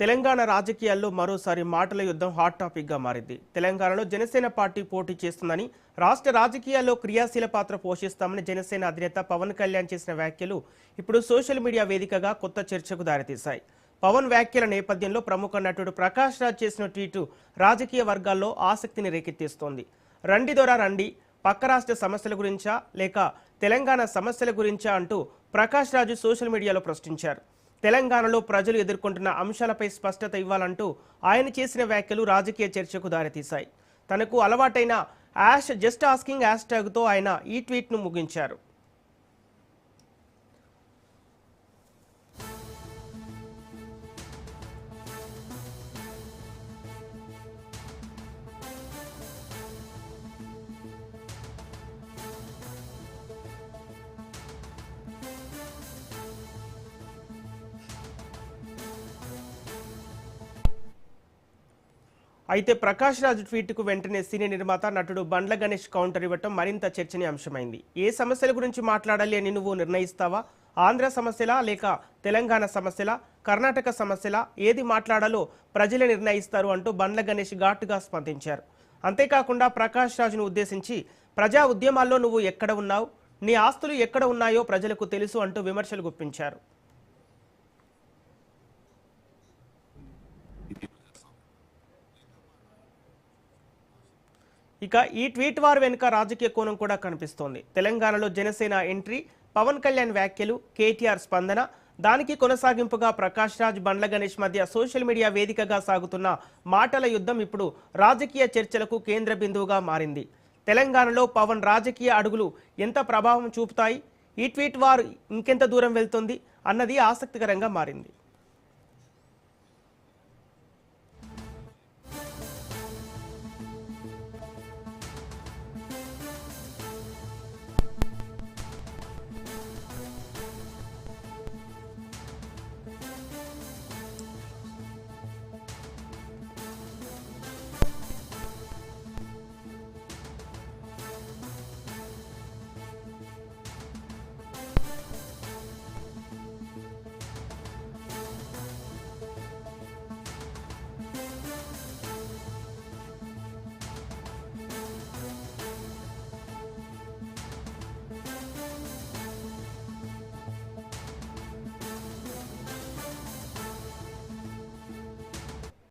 తెలంగాణ రాజకీయాల్లో మరోసారి మాటల యుద్ధం హాట్ టాపిక్గా మారింది. తెలంగాణలో జనసేన పార్టీ పోటీ చేస్తుందని, రాష్ట్ర రాజకీయాల్లో క్రియాశీల పాత్ర పోషిస్తామని జనసేన అధినేత పవన్ కళ్యాణ్ చేసిన వ్యాఖ్యలు ఇప్పుడు సోషల్ మీడియా వేదికగా కొత్త చర్చకు దారితీశాయి. పవన్ వ్యాఖ్యల నేపథ్యంలో ప్రముఖ నటుడు ప్రకాష్ రాజ్ చేసిన ట్వీటు రాజకీయ వర్గాల్లో ఆసక్తిని రేకెత్తిస్తోంది. రండి దొర రండి, పక్క రాష్ట్ర సమస్యల గురించా లేక తెలంగాణ సమస్యల గురించా అంటూ ప్రకాష్ రాజు సోషల్ మీడియాలో ప్రశ్నించారు. తెలంగాణలో ప్రజలు ఎదుర్కొంటున్న అంశాలపై స్పష్టత ఇవ్వాలంటూ ఆయన చేసిన వ్యాఖ్యలు రాజకీయ చర్చకు దారితీశాయి. తనకు అలవాటైన జస్ట్ ఆస్కింగ్ హ్యాష్ట్యాగ్తో ఆయన ఈ ట్వీట్ను ముగించారు. అయితే ప్రకాష్ రాజ్ ట్వీట్కు వెంటనే సినీ నిర్మాత నటుడు బండ్ల గణేష్ కౌంటర్ ఇవ్వటం మరింత చర్చనీయాంశమైంది. ఏ సమస్యల గురించి మాట్లాడాలి అని నువ్వు నిర్ణయిస్తావా? ఆంధ్ర సమస్యలా లేక తెలంగాణ సమస్యలా, కర్ణాటక సమస్యలా, ఏది మాట్లాడాలో ప్రజలే నిర్ణయిస్తారు అంటూ బండ్ల గణేష్ ఘాటుగా స్పందించారు. అంతేకాకుండా ప్రకాష్ రాజ్ను ఉద్దేశించి ప్రజా ఉద్యమాల్లో నువ్వు ఎక్కడ ఉన్నావు, నీ ఆస్తులు ఎక్కడ ఉన్నాయో ప్రజలకు తెలుసు అంటూ విమర్శలు గుప్పించారు. ఇక ఈ ట్వీట్ వార్ వెనుక రాజకీయ కోణం కూడా కనిపిస్తోంది. తెలంగాణలో జనసేన ఎంట్రీ, పవన్ కళ్యాణ్ వ్యాఖ్యలు, కేటీఆర్ స్పందన, దానికి కొనసాగింపుగా ప్రకాష్ రాజ్, బండ్ల గణేష్ మధ్య సోషల్ మీడియా వేదికగా సాగుతున్న మాటల యుద్ధం ఇప్పుడు రాజకీయ చర్చలకు కేంద్ర బిందువుగా మారింది. తెలంగాణలో పవన్ రాజకీయ అడుగులు ఎంత ప్రభావం చూపుతాయి, ఈ ట్వీట్ వార్ ఇంకెంత దూరం వెళ్తుంది అన్నది ఆసక్తికరంగా మారింది.